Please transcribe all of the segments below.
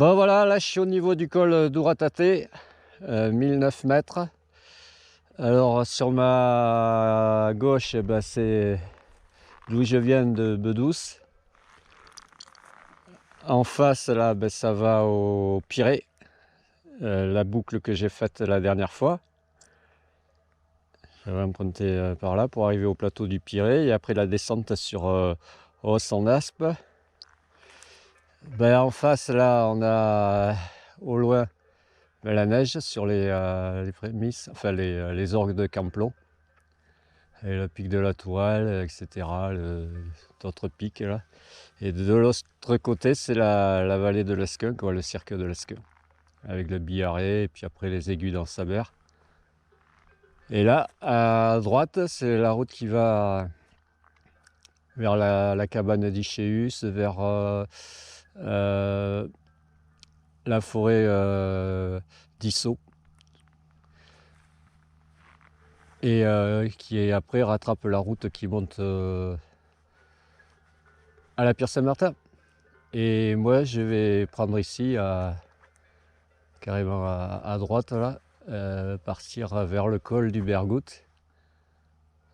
Bon voilà, là je suis au niveau du col d'Ouratate, 1009 mètres. Alors sur ma gauche, c'est d'où je viens de Bedouce. En face là, ça va au Pirée, la boucle que j'ai faite la dernière fois. J'avais emprunté par là pour arriver au plateau du Pirée et après la descente sur Os en Aspe. En face là, on a au loin la neige sur les prémices, enfin les orgues de Camplon. Et le pic de la Tourelle, etc. D'autres pics là. Et de l'autre côté, c'est la vallée de l'Escun, le cirque de l'Escun. Avec le Biarré et puis après les aiguilles dans Sabert. Et là, à droite, c'est la route qui va vers la cabane d'Ichéus, vers la forêt d'Issaux. Et qui après rattrape la route qui monte à la Pierre Saint-Martin. Et moi, je vais prendre ici, carrément à droite, là, partir vers le col du Bergout.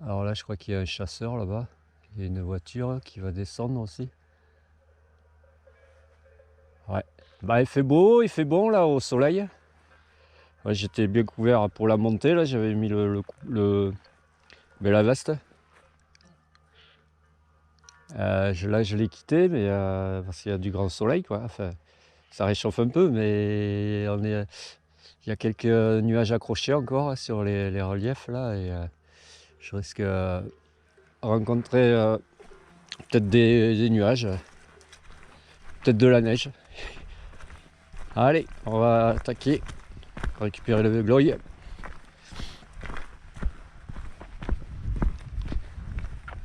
Alors là, je crois qu'il y a un chasseur là-bas. Il y a une voiture qui va descendre aussi. Ouais. Il fait beau, il fait bon là au soleil. Ouais, j'étais bien couvert pour la montée, là, j'avais mis la veste. Là, je l'ai quitté, mais parce qu'il y a du grand soleil, quoi. Enfin, ça réchauffe un peu, mais il y a quelques nuages accrochés encore sur les reliefs là, et je risque de rencontrer peut-être des nuages, peut-être de la neige. Allez, on va attaquer, récupérer le gloy.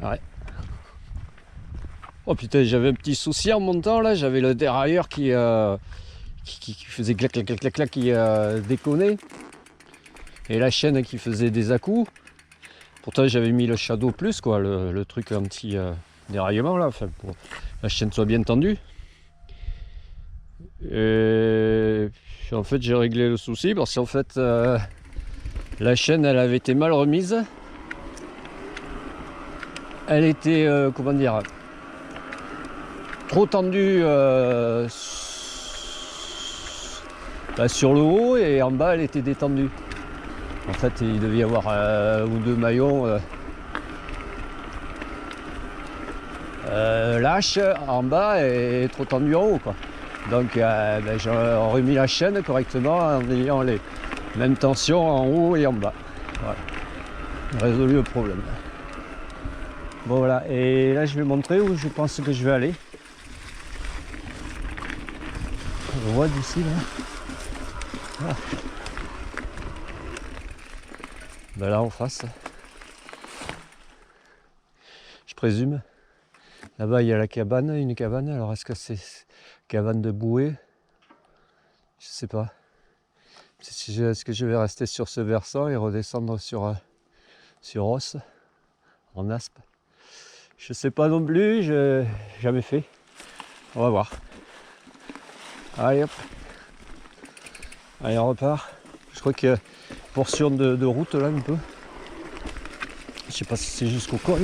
Ouais. Oh putain, j'avais un petit souci en montant là, j'avais le dérailleur qui faisait clac clac clac clac clac, qui déconnait, et la chaîne qui faisait des à-coups. Pourtant j'avais mis le Shadow Plus, quoi, le truc anti déraillement là, enfin, pour que la chaîne soit bien tendue. Et en fait j'ai réglé le souci parce qu'en fait la chaîne elle avait été mal remise. Elle était comment dire, trop tendue sur le haut, et en bas elle était détendue. En fait il devait y avoir ou deux maillons lâches en bas et trop tendus en haut, quoi. Donc j'ai remis la chaîne correctement en ayant les mêmes tensions en haut et en bas. Voilà. Résolu le problème. Bon voilà, et là je vais montrer où je pense que je vais aller. On voit d'ici là. Voilà. Là en face, je présume. Là-bas il y a la cabane, une cabane. Alors est-ce que c'est cabane de bouée? Je sais pas. Est-ce que je vais rester sur ce versant et redescendre sur Os en Aspe? Je sais pas non plus, j'ai jamais fait. On va voir. Allez hop. Allez, on repart. Je crois qu'il y a une portion de route là un peu. Je sais pas si c'est jusqu'au col.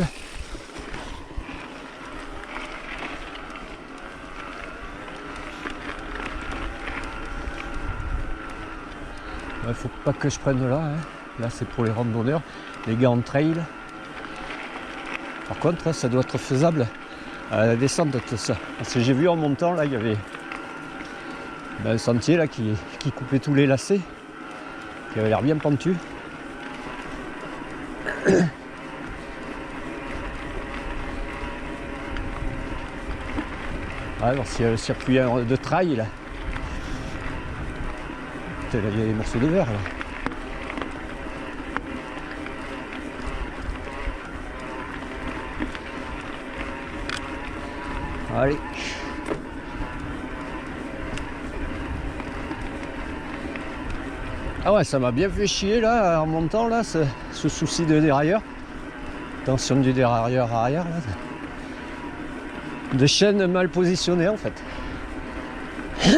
Il faut pas que je prenne là, hein. Là c'est pour les randonneurs, les gars en trail. Par contre ça doit être faisable à la descente de tout ça. Parce que j'ai vu en montant là, il y avait un sentier là qui coupait tous les lacets, qui avait l'air bien pentu. Alors s'il y a le circuit de trail là. Putain, là, il y a des morceaux de verre là. Allez. Ah ouais, ça m'a bien fait chier là en montant là, ce souci de dérailleur. Tension du dérailleur arrière là. De chaîne mal positionnée en fait. Je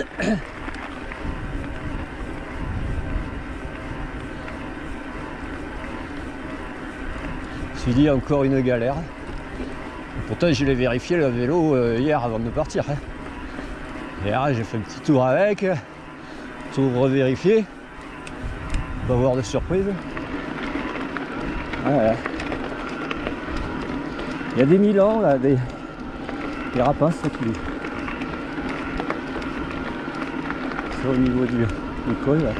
me suis dit encore une galère. Pourtant je l'ai vérifié le vélo hier avant de partir. Hein. Hier j'ai fait un petit tour avec, tout revérifier, pas avoir de surprise. Voilà. Il y a des Milans là, des rapaces qui sont au niveau du col. Là.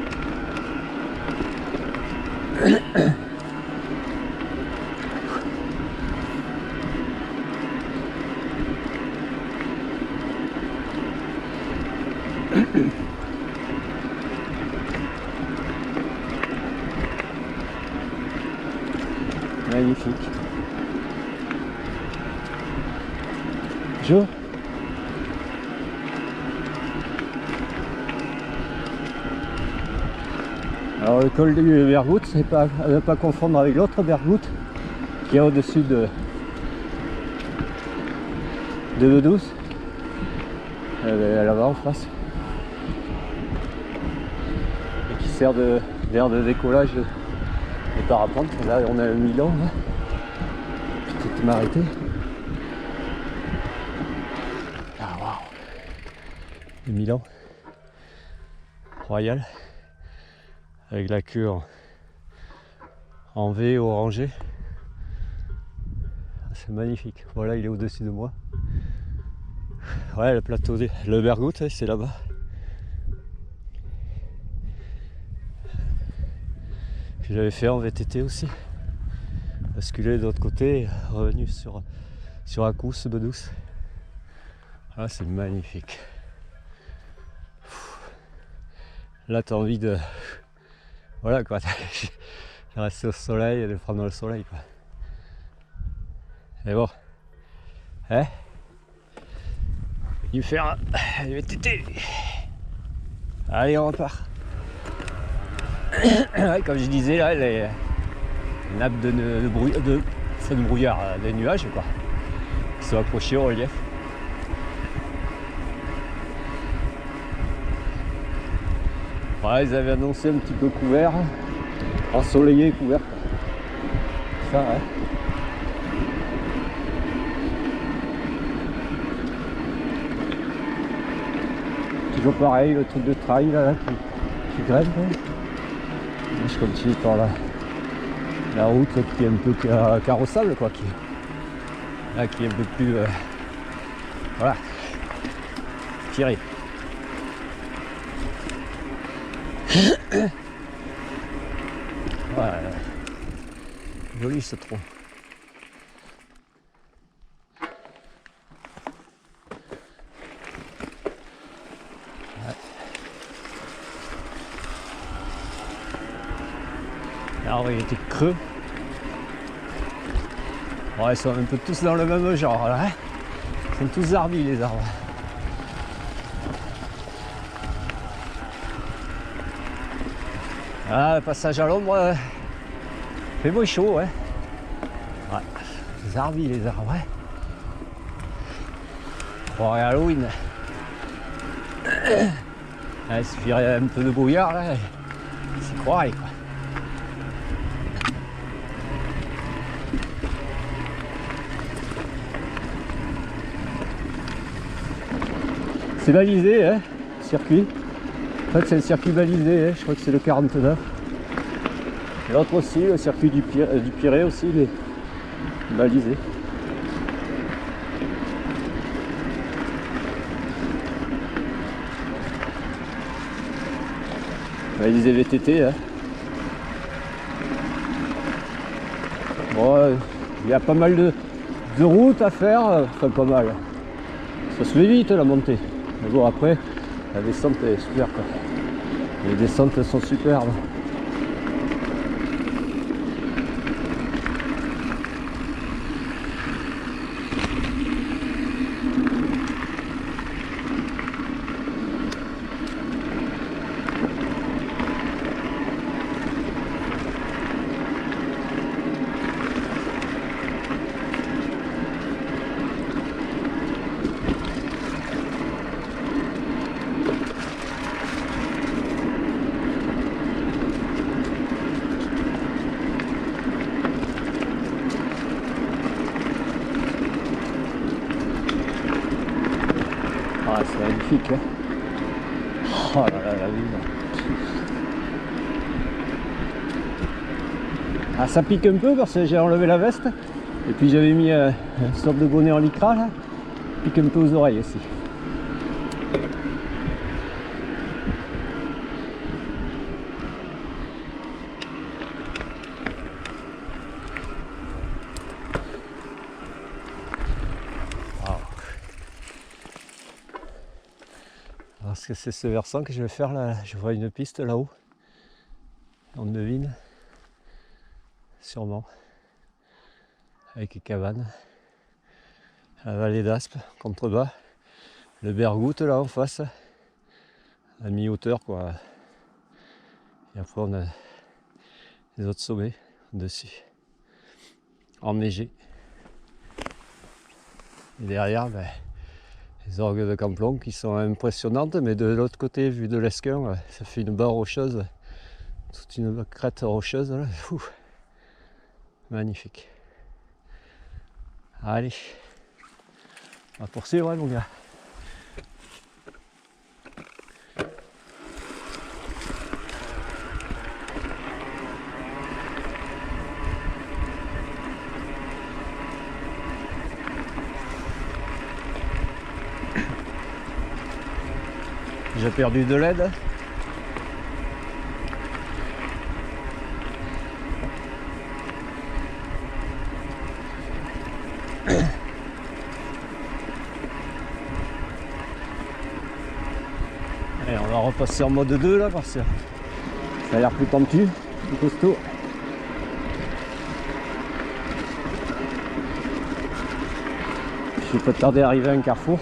Magnifique. Bonjour. Alors le col du Bergoutte, c'est pas à ne pas confondre avec l'autre Bergoutte qui est au-dessus de Bedouce, là-bas en face, et qui sert d'aire de décollage des parapentes. Là on a le Milan, là. Petite m'arrêter. Ah waouh, le Milan Royal avec la queue en V orangé. C'est magnifique. Voilà, il est au-dessus de moi. Ouais, le plateau le Bergoutte, c'est là-bas. Que j'avais fait en VTT aussi. Basculer de l'autre côté, revenu sur Accous, Bedouce. Ah, c'est magnifique. Là, t'as envie de... Voilà quoi, de rester au soleil et de prendre le soleil quoi. Et bon, hein, il faire un VTT. Allez, on repart. Ouais, comme je disais là, les nappes de brouillard, des nuages quoi, qui sont accrochés au relief. Voilà, ils avaient annoncé un petit peu couvert, ensoleillé et couvert. Ça, ouais. Toujours pareil, le truc de trail là, qui grimpe. Je continue par la route qui est un peu carrossable quoi, qui est un peu plus voilà, tiré. Voilà. Joli ce tronc. Alors il était creux. Ouais, ils sont un peu tous dans le même genre là. Hein, ils sont tous arbis les arbres. Ah, le passage à l'ombre fait beau et chaud, ouais. Ouais, les arbis les arbres, ouais. Pour Halloween. Il suffirait un peu de brouillard là, c'est croirait quoi. C'est balisé, hein, circuit. En fait, c'est le circuit balisé, hein, je crois que c'est le 49. Et l'autre aussi, le circuit du Pirée aussi, il est balisé. Balisé VTT, hein. Bon, il y a pas mal de routes à faire, enfin pas mal. Ça se fait vite la montée. Mais bon, après, la descente est super quoi. Les descentes sont superbes. Ah, c'est magnifique, hein. Oh là là, la vue. Ah, ça pique un peu parce que j'ai enlevé la veste. Et puis j'avais mis une sorte de bonnet en lycra là. Pique un peu aux oreilles aussi. Parce que c'est ce versant que je vais faire là. Je vois une piste là-haut. On devine. Sûrement. Avec les cabanes. La vallée d'Aspe, contrebas. Le Bergoutte là en face. À mi-hauteur quoi. Et après on a les autres sommets dessus. Enneigés. Et derrière, ben, les orgues de Camplon qui sont impressionnantes, mais de l'autre côté, vu de l'Esquin, ça fait une barre rocheuse. Toute une crête rocheuse là. Ouh. Magnifique. Allez, on va poursuivre, hein, mon gars. J'ai perdu de l'aide. Allez, on va repasser en mode 2 là parce que ça a l'air plus tendu, plus costaud. Je vais pas tarder à arriver à un carrefour.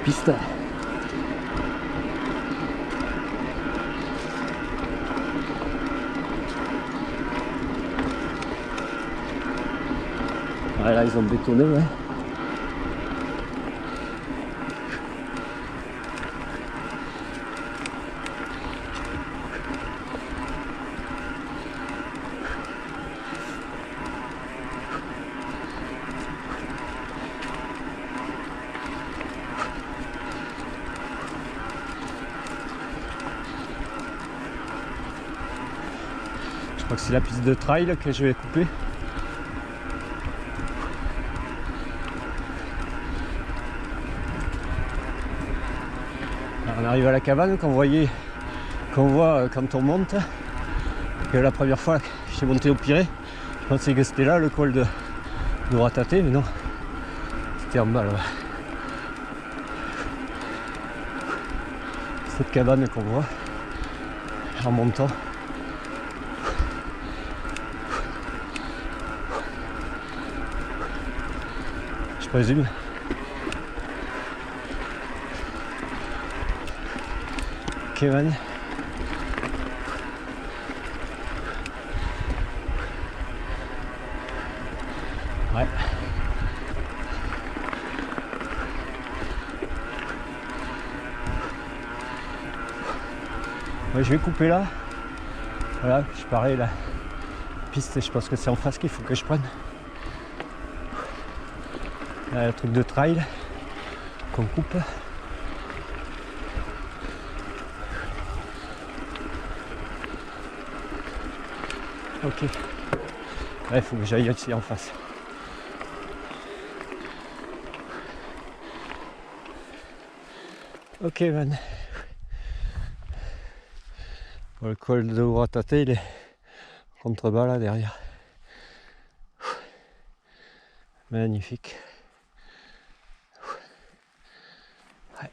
Piste. Ouais, là ils ont bétonné, ouais. Je crois que c'est la piste de trail que je vais couper. On arrive à la cabane qu'on voit quand on monte. Que la première fois que j'ai monté au Pirée, je pensais que c'était là le col de Rataté, mais non, c'était en bas là-bas. Cette cabane qu'on voit en montant. Je présume. Ok, man. Ouais. Ouais, je vais couper là. Voilà, je parais la piste, je pense que c'est en face qu'il faut que je prenne. Là, le truc de trail qu'on coupe. Ok. Là, il faut que j'aille ici en face. Ok, man. Bon, le col de Rataté, il est contrebas là derrière. Magnifique. Ouais.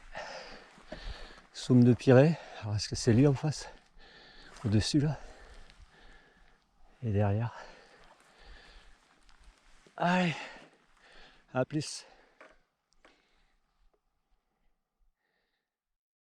Somme de Pirée. Alors, est-ce que c'est lui en face? Au-dessus là. Et derrière. Allez, à plus.